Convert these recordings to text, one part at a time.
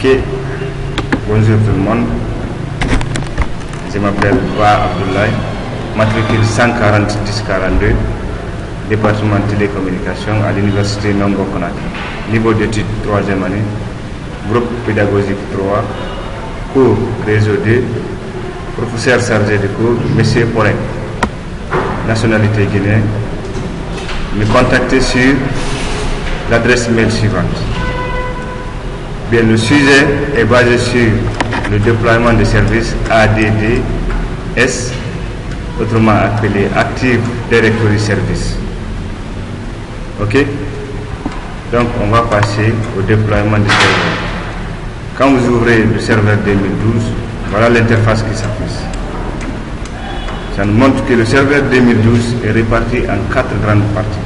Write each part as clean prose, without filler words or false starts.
Ok, bonjour tout le monde. Je m'appelle Ba Abdoulaye, matricule 140 1042, département de télécommunication à l'université Nongo Conakry. Niveau d'études 3e année, groupe pédagogique 3, cours réseau 2, professeur chargé de cours, M. Porek, nationalité guinéenne. Me contacter sur l'adresse mail suivante. Bien, le sujet est basé sur le déploiement des services ADDS, autrement appelé Active Directory Service. Ok? Donc, on va passer au déploiement des serveurs. Quand vous ouvrez le serveur 2012, voilà l'interface qui s'affiche. Ça nous montre que le serveur 2012 est réparti en 4 grandes parties.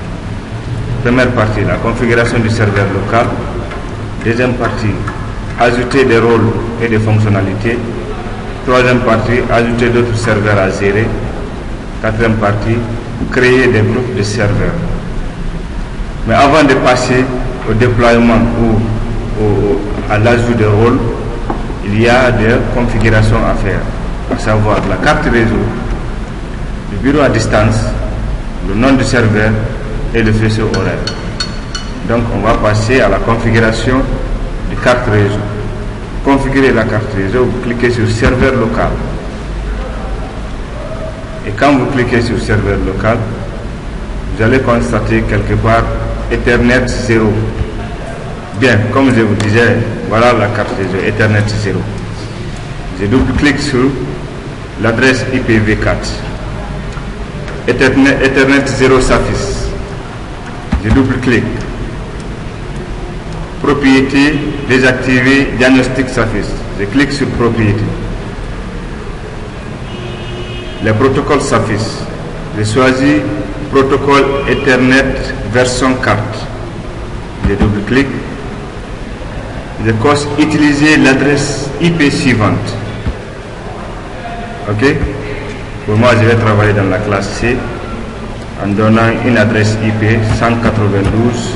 Première partie, la configuration du serveur local. Deuxième partie, ajouter des rôles et des fonctionnalités. Troisième partie, ajouter d'autres serveurs à gérer. Quatrième partie, créer des groupes de serveurs. Mais avant de passer au déploiement ou à l'ajout de rôles, il y a des configurations à faire, à savoir la carte réseau, le bureau à distance, le nom du serveur et le faisceau horaire. Donc on va passer à la configuration de carte réseau. Configurer la carte réseau, vous cliquez sur serveur local. Et quand vous cliquez sur serveur local, vous allez constater quelque part Ethernet 0. Bien, comme je vous disais, voilà la carte réseau Ethernet 0. Je double-clique sur l'adresse IPv4. Ethernet 0 s'affiche. Je double-clique. Propriété désactivée, diagnostic s'affiche. Je clique sur propriété. Les protocoles s'affichent. Je choisis protocole Ethernet version 4. Je double-clique. Je coche utiliser l'adresse IP suivante. Ok? Pour moi, je vais travailler dans la classe C en donnant une adresse IP 192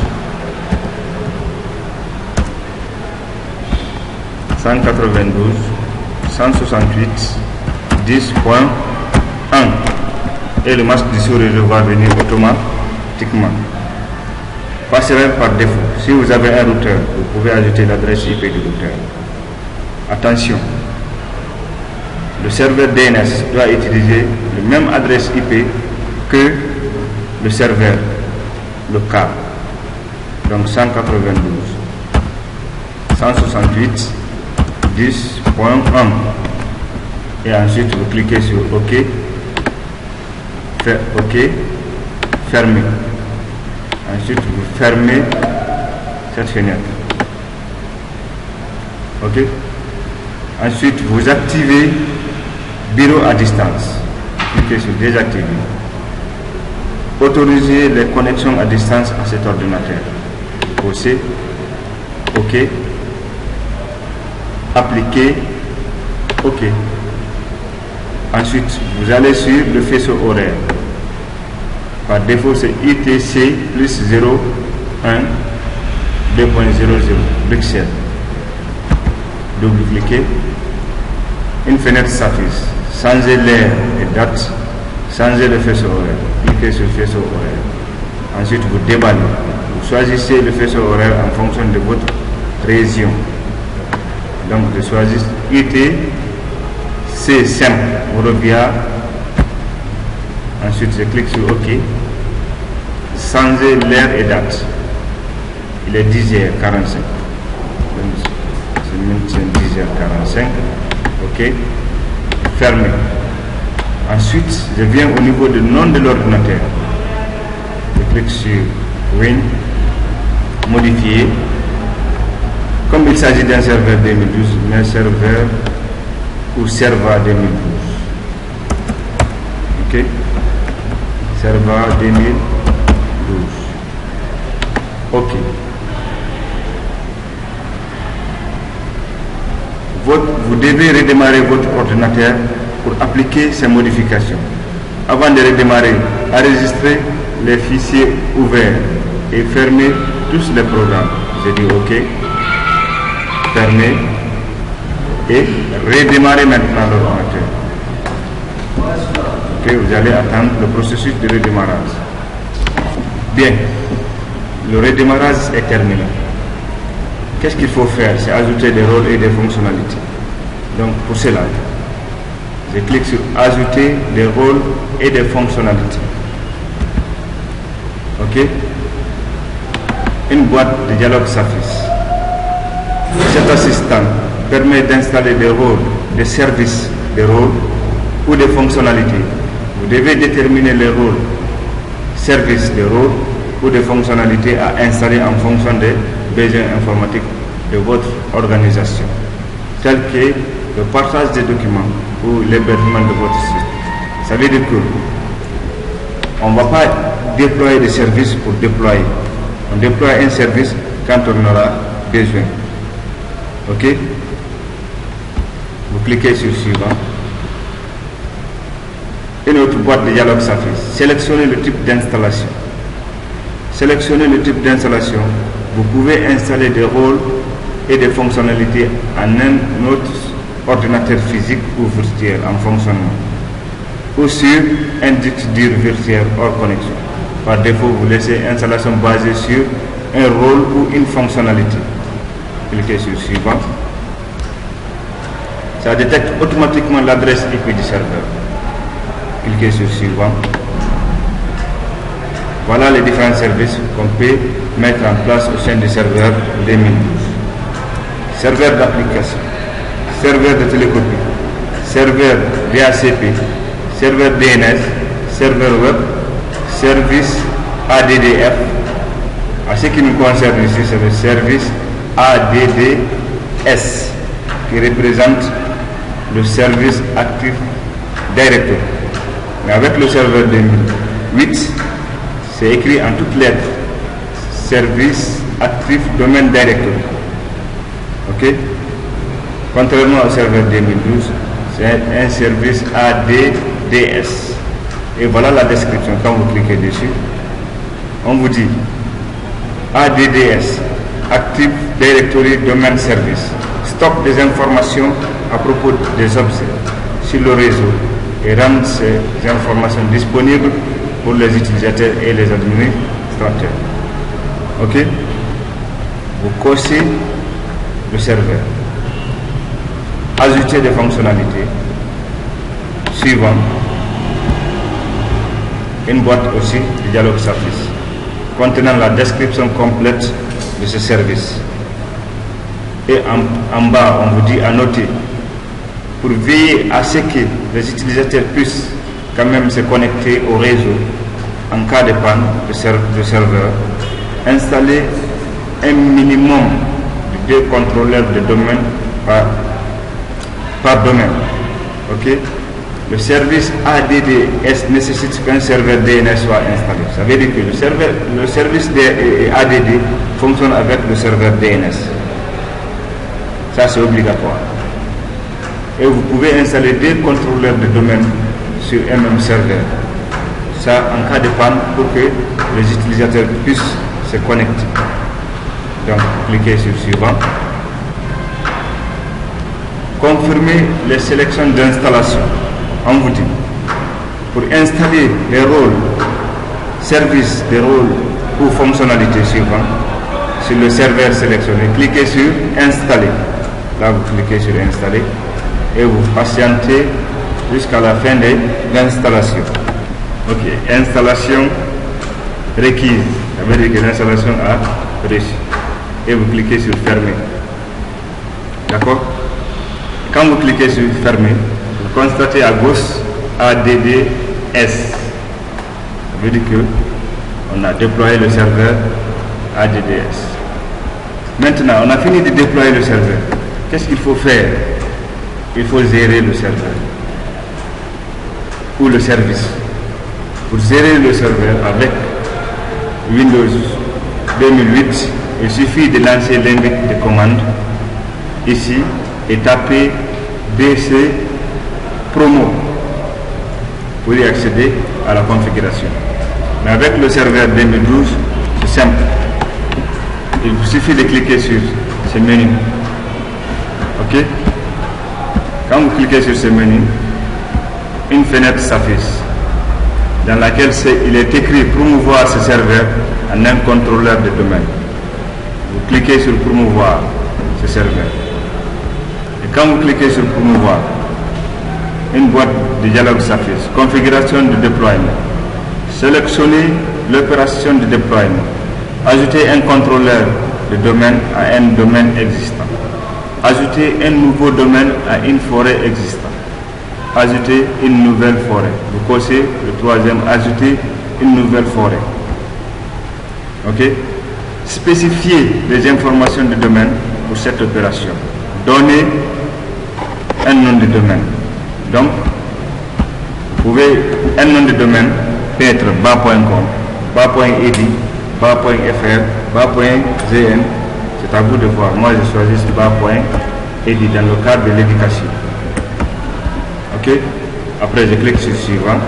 168 10.1 et le masque du sous-réseau va venir automatiquement. Passerelle par défaut. Si vous avez un routeur, vous pouvez ajouter l'adresse IP du routeur. Attention, le serveur DNS doit utiliser la même adresse IP que le serveur local. Donc 192 168 10.1 et ensuite vous cliquez sur OK, OK, fermez. Ensuite vous fermez cette fenêtre. OK. Ensuite vous activez bureau à distance. Cliquez sur désactiver. Autorisez les connexions à distance à cet ordinateur. OK, OK, appliquer, OK. Ensuite, vous allez sur le faisceau horaire. Par défaut, c'est ITC plus 0, 1, 2.00, Bruxelles. Double-cliquez. Une fenêtre s'affiche. Changez l'heure et date. Changez le faisceau horaire. Cliquez sur le faisceau horaire. Ensuite, vous déballez. Vous choisissez le faisceau horaire en fonction de votre région. Donc, je choisis IT, c'est simple, Eurovia. Ensuite, je clique sur OK. Changer l'heure et date. Il est 10h45. Je maintiens 10h45. OK. Fermé. Ensuite, je viens au niveau du nom de l'ordinateur. Je clique sur Win, modifier. Comme il s'agit d'un serveur 2012, mais serveur ou serveur 2012. Ok? Serveur 2012. Ok. Vous devez redémarrer votre ordinateur pour appliquer ces modifications. Avant de redémarrer, enregistrez les fichiers ouverts et fermez tous les programmes. J'ai dit OK. fermer et redémarrer maintenant l'ordinateur. Ok, vous allez attendre le processus de redémarrage. Bien, le redémarrage est terminé. Qu'est-ce qu'il faut faire? C'est ajouter des rôles et des fonctionnalités. Donc pour cela, je clique sur ajouter des rôles et des fonctionnalités. Ok, une boîte de dialogue s'affiche. Cet assistant permet d'installer des rôles, des services, des rôles ou des fonctionnalités. Vous devez déterminer les rôles, services, des rôles ou des fonctionnalités à installer en fonction des besoins informatiques de votre organisation, tels que le partage des documents ou l'hébergement de votre site. Ça veut dire qu'on ne va pas déployer des services pour déployer. On déploie un service quand on aura besoin. Ok? Vous cliquez sur suivant. Une autre boîte de dialogue s'affiche. Sélectionnez le type d'installation. Sélectionnez le type d'installation. Vous pouvez installer des rôles et des fonctionnalités en un autre ordinateur physique ou virtuel en fonctionnement, ou sur un disque dur virtuel hors connexion. Par défaut, vous laissez installation basée sur un rôle ou une fonctionnalité. Cliquez sur suivant. Ça détecte automatiquement l'adresse IP du serveur. Cliquez sur suivant. Voilà les différents services qu'on peut mettre en place au sein du serveur 2012. Serveur d'application, serveur de télécopie, serveur DHCP, serveur DNS, serveur web, service ADDF. À ce qui nous concerne ici, c'est le service ADDS qui représente le service Active Directory. Mais avec le serveur 2008, c'est écrit en toutes lettres service Active Domain Directory. Ok? Contrairement au serveur 2012, c'est un service ADDS. Et voilà la description. Quand vous cliquez dessus, on vous dit ADDS, Active Directory Domain Service, stocke des informations à propos des objets sur le réseau et rend ces informations disponibles pour les utilisateurs et les administrateurs. Ok? Vous cochez le serveur. Ajouter des fonctionnalités. Suivant. Une boîte aussi de dialogue s'affiche contenant la description complète de ce service. Et en bas, on vous dit à noter pour veiller à ce que les utilisateurs puissent quand même se connecter au réseau en cas de panne de serveur. Installer un minimum de 2 contrôleurs de domaine par domaine. Ok? Le service ADDS nécessite qu'un serveur DNS soit installé. Ça veut dire que le service ADD fonctionne avec le serveur DNS. Ça, c'est obligatoire. Et vous pouvez installer 2 contrôleurs de domaine sur un même serveur. Ça, en cas de panne, pour que les utilisateurs puissent se connecter. Donc, cliquez sur suivant. Confirmez les sélections d'installation. On vous dit, pour installer les rôles, services, des rôles ou fonctionnalités suivantes sur le serveur sélectionné, cliquez sur installer. Là, vous cliquez sur installer et vous patientez jusqu'à la fin de l'installation. Ok, installation requise. Ça veut dire que l'installation a réussi. Et vous cliquez sur fermer. D'accord? Quand vous cliquez sur fermer, vous constatez à gauche ADDS. Ça veut dire que on a déployé le serveur ADDS. Maintenant, on a fini de déployer le serveur. Qu'est-ce qu'il faut faire? Il faut gérer le serveur ou le service. Pour gérer le serveur avec Windows 2008, il suffit de lancer l'index de commande ici et taper DC Promo pour y accéder à la configuration. Mais avec le serveur 2012, c'est simple. Il vous suffit de cliquer sur ce menu Ok. Quand vous cliquez sur ce menu, une fenêtre s'affiche dans laquelle il est écrit promouvoir ce serveur en un contrôleur de domaine. Vous cliquez sur promouvoir ce serveur. Et quand vous cliquez sur promouvoir, une boîte de dialogue s'affiche. Configuration de déploiement. Sélectionnez l'opération de déploiement. Ajoutez un contrôleur de domaine à un domaine existant. Ajoutez un nouveau domaine à une forêt existante. Ajouter une nouvelle forêt. Vous cochez le troisième, ajouter une nouvelle forêt. Ok. Spécifier les informations du domaine pour cette opération. Donner un nom de domaine. Donc, vous pouvez, un nom de domaine peut être bas.com, bas.edu, bas.fr, bas.gn. C'est à vous de voir. Moi, je choisis bas.edu dans le cadre de l'éducation. Ok. Après, je clique sur suivant.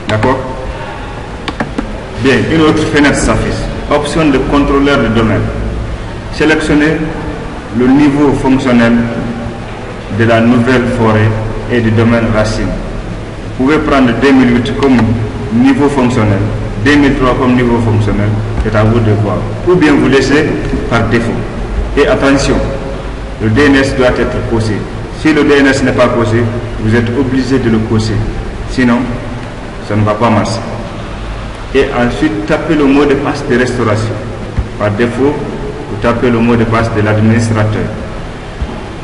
D'accord. Bien, une autre fenêtre s'affiche. Option de contrôleur de domaine. Sélectionnez le niveau fonctionnel de la nouvelle forêt et du domaine racine. Vous pouvez prendre 2008 comme niveau fonctionnel, 2003 comme niveau fonctionnel, c'est à vous de voir. Ou bien vous laissez par défaut. Et attention, le DNS doit être coché. Si le DNS n'est pas coché, vous êtes obligé de le cocher. Sinon, ça ne va pas marcher. Et ensuite, tapez le mot de passe de restauration. Par défaut, vous tapez le mot de passe de l'administrateur.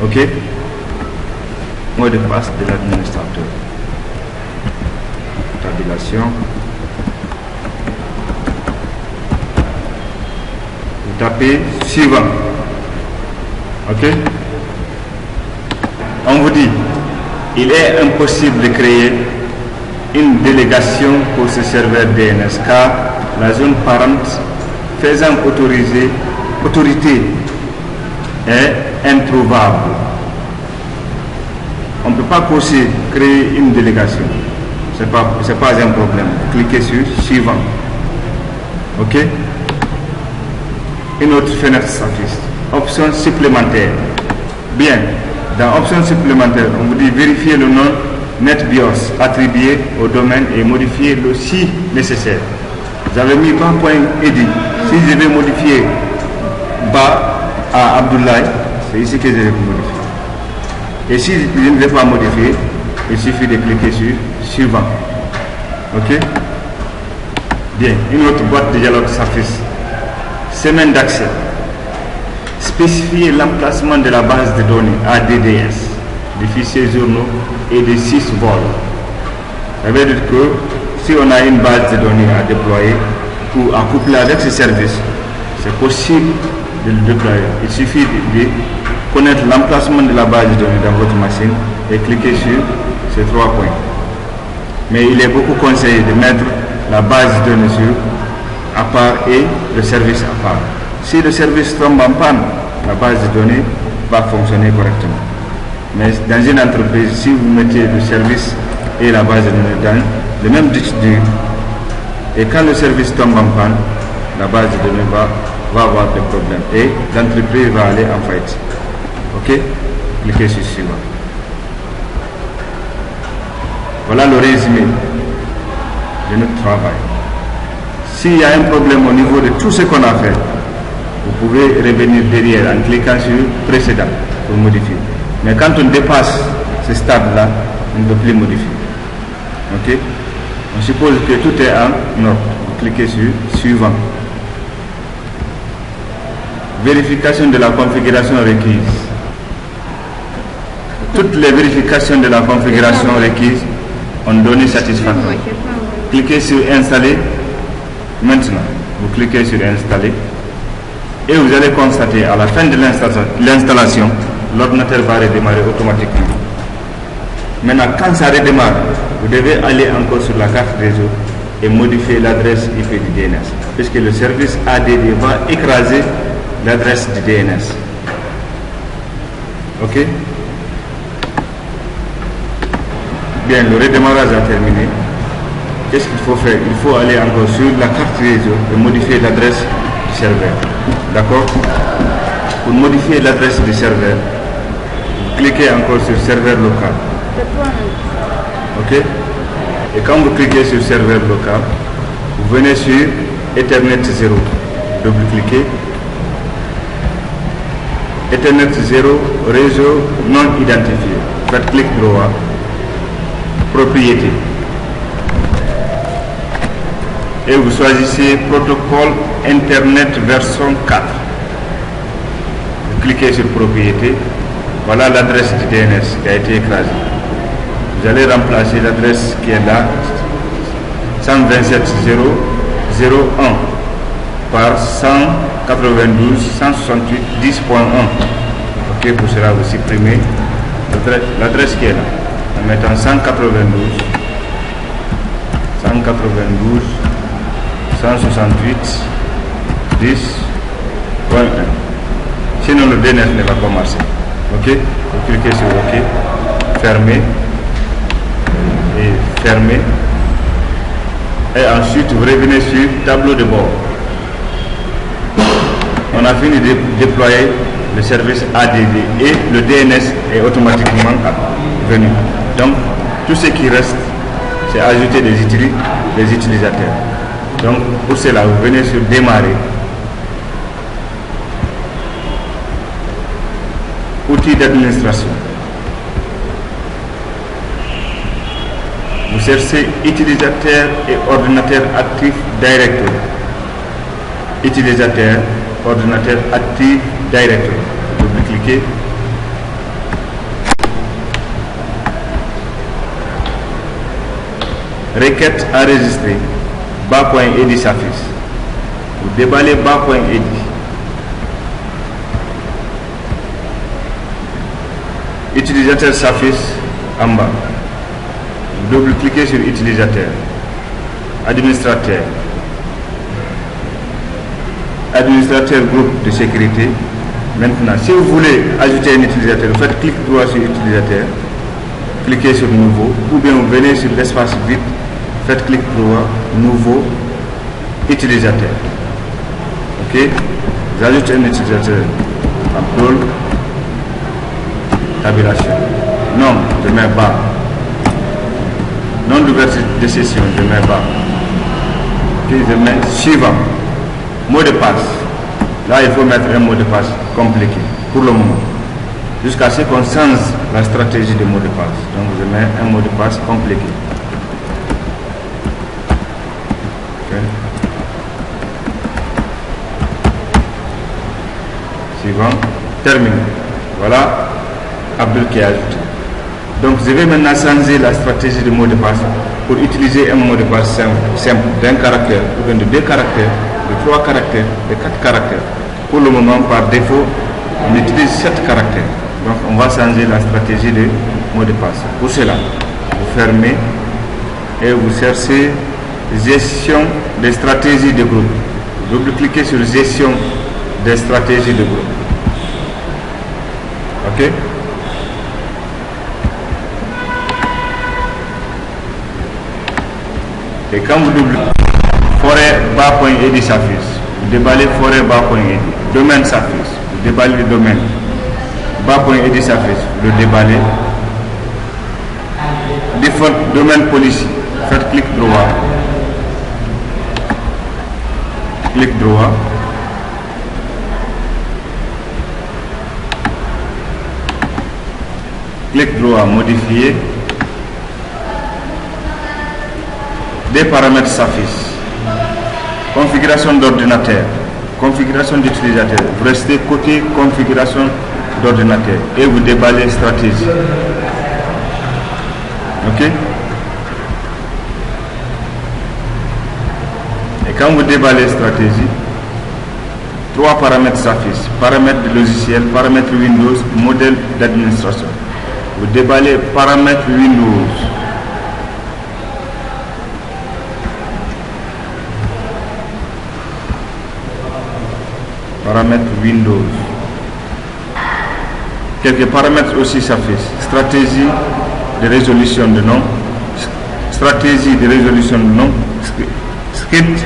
Ok? Mot de passe de l'administrateur. Tabulation. Vous tapez suivant. Ok? On vous dit, il est impossible de créer une délégation pour ce serveur DNS car la zone parente faisant autorité est introuvable. On ne peut pas créer une délégation. Ce n'est pas un problème. Cliquez sur suivant. Ok? Une autre fenêtre s'affiche. Option supplémentaire. Bien. Dans option supplémentaire, on vous dit vérifier le nom NetBIOS attribué au domaine et modifier le si nécessaire. J'avais mis bas.edu. Si je vais modifier bas à Abdoulaye, c'est ici que je vais modifier. Et si je ne vais pas modifier, il suffit de cliquer sur suivant. Ok? Bien, une autre boîte de dialogue s'affiche. Semaine d'accès. Spécifier l'emplacement de la base de données ADDS, des fichiers journaux et des 6 vols. Ça veut dire que si on a une base de données à déployer ou à coupler avec ce service, c'est possible de le déployer. Il suffit de connaître l'emplacement de la base de données dans votre machine et cliquer sur ces 3 points. Mais il est beaucoup conseillé de mettre la base de données sur à part et le service à part. Si le service tombe en panne, la base de données va fonctionner correctement. Mais dans une entreprise, si vous mettez le service et la base de données dans le même disque dur, et quand le service tombe en panne, la base de données va avoir des problèmes et l'entreprise va aller en faillite. Ok? Cliquez sur suivant. Voilà le résumé de notre travail. S'il y a un problème au niveau de tout ce qu'on a fait, vous pouvez revenir derrière en cliquant sur précédent pour modifier. Mais quand on dépasse ce stade-là, on ne peut plus modifier. Ok? On suppose que tout est en ordre. Vous cliquez sur suivant. Vérification de la configuration requise. Toutes les vérifications de la configuration requise ont donné satisfaction. Cliquez sur installer. Maintenant, vous cliquez sur installer. Et vous allez constater à la fin de l'installation, l'ordinateur va redémarrer automatiquement. Maintenant, quand ça redémarre, vous devez aller encore sur la carte réseau et modifier l'adresse IP du DNS, puisque le service ADD va écraser l'adresse du DNS. Ok? Bien, le redémarrage a terminé. Qu'est-ce qu'il faut faire? Il faut aller encore sur la carte réseau et modifier l'adresse du serveur. D'accord? Pour modifier l'adresse du serveur, vous cliquez encore sur serveur local. Ok? Et quand vous cliquez sur serveur local, vous venez sur Ethernet 0. Double-cliquez. Ethernet 0, réseau non identifié. Faites clic droit. Propriété. Et vous choisissez protocole Internet version 4. Vous cliquez sur propriété. Voilà l'adresse du DNS qui a été écrasée. Vous allez remplacer l'adresse qui est là, 127.0.0.1 par 192.168.10.1. Ok, pour cela vous supprimez l'adresse qui est là en mettant 192.168.10.1. Sinon le DNS ne va pas marcher. Ok, vous cliquez sur OK, fermez et fermez. Et ensuite vous revenez sur tableau de bord. On a fini de déployer le service ADD et le DNS est automatiquement venu. Donc tout ce qui reste, c'est ajouter des utilisateurs. Donc pour cela, vous venez sur démarrer. Outils d'administration. Vous cherchez utilisateur et ordinateur actif directory. Utilisateur, ordinateur actif directory. Vous cliquez. Requête enregistrée. Bas.edi s'affiche. Vous déballez bas.edi. Utilisateur s'affiche en bas. Vous double-cliquez sur utilisateur. Administrateur. Administrateur groupe de sécurité. Maintenant, si vous voulez ajouter un utilisateur, vous faites clic droit sur utilisateur. Cliquez sur nouveau. Ou bien vous venez sur l'espace vide. Faites clic droit, nouveau, utilisateur. Ok. Vous ajoutez un utilisateur. Abdul. Tabulation. Non, je mets bas. Nom d'ouverture de session, je mets bas. Ok, je mets suivant. Mot de passe. Là, il faut mettre un mot de passe compliqué pour le moment. Jusqu'à ce qu'on change la stratégie de mot de passe. Donc, je mets un mot de passe compliqué. Okay. Suivant. Terminé. Voilà. Abdul qui a ajouté. Donc je vais maintenant changer la stratégie de mot de passe pour utiliser un mot de passe simple d'un caractère, ou bien de 2 caractères, de 3 caractères, de 4 caractères. Pour le moment, par défaut, on utilise 7 caractères. Donc on va changer la stratégie de mot de passe. Pour cela, vous fermez et vous cherchez gestion des stratégies de groupe. Vous cliquez sur gestion des stratégies de groupe. Ok. Et quand vous doublez, forêt bas.edi s'affiche. Vous déballez forêt bas.edi. Domaine s'affiche. Vous déballez le domaine. Bas.edi s'affiche. Vous le déballez. Default domaine policy. Faites clic droit. Clic droit. Clic droit, modifier. Des paramètres s'affichent. Configuration d'ordinateur. Configuration d'utilisateur. Vous restez côté configuration d'ordinateur et vous déballez stratégie. Ok. Et quand vous déballez stratégie, 3 paramètres s'affichent. Paramètres de logiciel, paramètres Windows, modèle d'administration. Vous déballez paramètres Windows. Paramètres Windows. Quelques paramètres aussi s'affichent. Stratégie de résolution de nom. Stratégie de résolution de nom. Script.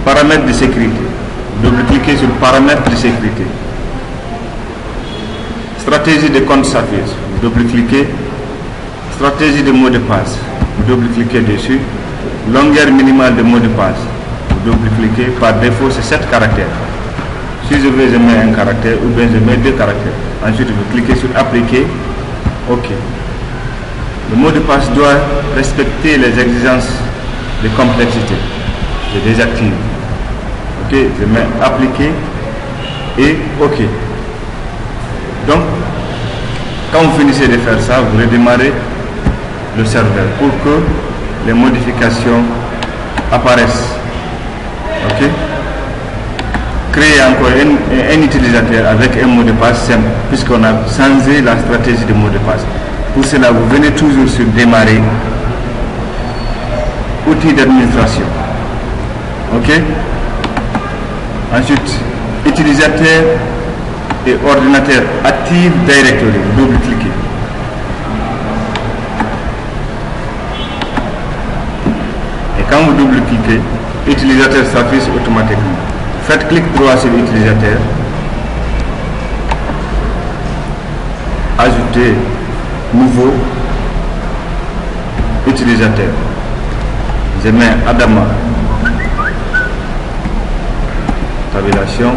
Paramètres de sécurité. Double-cliquez sur paramètres de sécurité. Stratégie de compte Surface, vous double-cliquez. Stratégie de mot de passe, vous double-cliquez dessus. Longueur minimale de mot de passe, vous double-cliquez. Par défaut, c'est 7 caractères. Si je veux, je mets un caractère ou bien je mets 2 caractères. Ensuite, vous cliquez sur appliquer. OK. Le mot de passe doit respecter les exigences de complexité. Je désactive. OK. Je mets appliquer et OK. Donc, quand vous finissez de faire ça, vous redémarrez le serveur pour que les modifications apparaissent. OK. Créer encore un utilisateur avec un mot de passe simple, puisqu'on a changé la stratégie de mot de passe. Pour cela, vous venez toujours sur démarrer, outils d'administration. OK. Ensuite, utilisateur et ordinateur Active Directory, vous double-cliquez. Et quand vous double-cliquez, utilisateur s'affiche automatiquement. Faites clic droit sur l'utilisateur. Ajoutez nouveau utilisateur. Je mets Adama. Tabulation.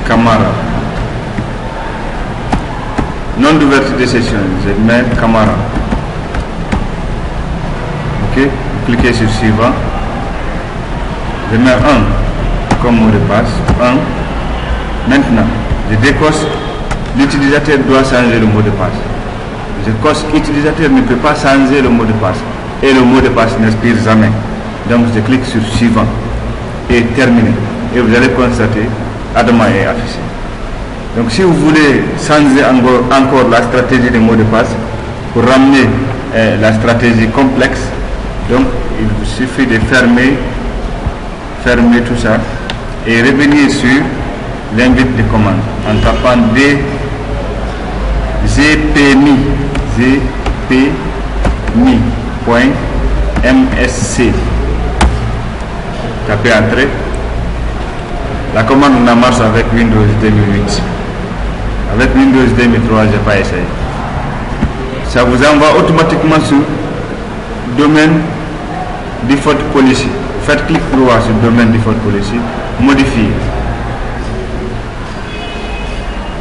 Camara. Nom d'ouverture de session. Je mets Camara. OK. Cliquez sur suivant. Je mets 1 comme mot de passe. 1. Maintenant, je décoche. L'utilisateur doit changer le mot de passe. Je coche l'utilisateur ne peut pas changer le mot de passe. Et le mot de passe n'expire jamais. Donc je clique sur suivant. Et terminé. Et vous allez constater Adama est affiché. Donc si vous voulez changer encore la stratégie des mots de passe pour ramener la stratégie complexe, donc il vous suffit de fermer tout ça et revenir sur l'invite de commande en tapant gpmi.msc. Tapez entrée. La commande ne marche avec Windows 2008. Avec Windows 2003, je n'ai pas essayé. Ça vous envoie automatiquement sur domaine default policy. Faites clic droit sur domaine default policy, modifier.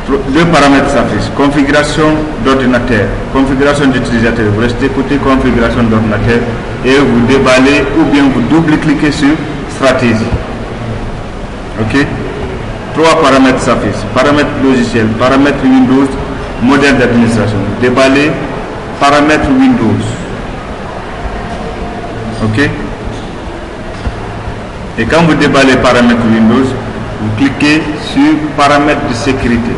2 paramètres s'affichent. Configuration d'ordinateur, configuration d'utilisateur. Vous restez côté configuration d'ordinateur et vous déballez ou bien vous double-cliquez sur stratégie. OK. 3 paramètres s'affichent. Paramètres logiciels, paramètres Windows, modèle d'administration. Déballez paramètres Windows. OK. Et quand vous déballez paramètres Windows, vous cliquez sur paramètres de sécurité.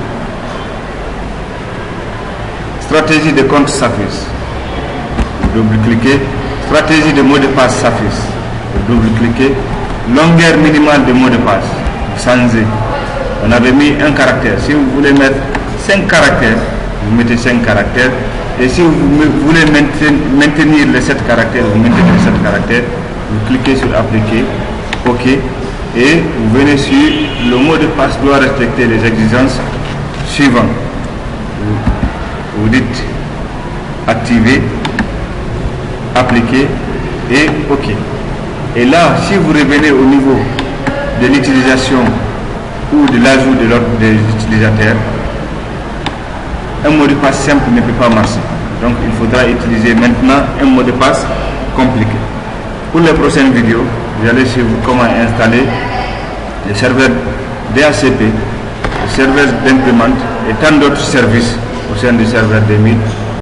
Stratégie de compte s'affiche. Vous double-cliquez. Stratégie de mot de passe s'affiche. Vous double-cliquez. Longueur minimale de mot de passe. Vous changez. On avait mis un caractère. Si vous voulez mettre 5 caractères, vous mettez 5 caractères. Et si vous voulez maintenir les 7 caractères, vous mettez les 7 caractères. Vous cliquez sur appliquer. OK. Et vous venez sur le mot de passe doit respecter les exigences suivantes. Vous dites activer, appliquer et OK. Et là, si vous revenez au niveau de l'utilisation ou de l'ajout de l'ordre des utilisateurs, un mot de passe simple ne peut pas marcher. Donc il faudra utiliser maintenant un mot de passe compliqué. Pour les prochaines vidéos, vous allez suivre comment installer le serveur DHCP, le serveur d'imprimante et tant d'autres services au sein du serveur 2000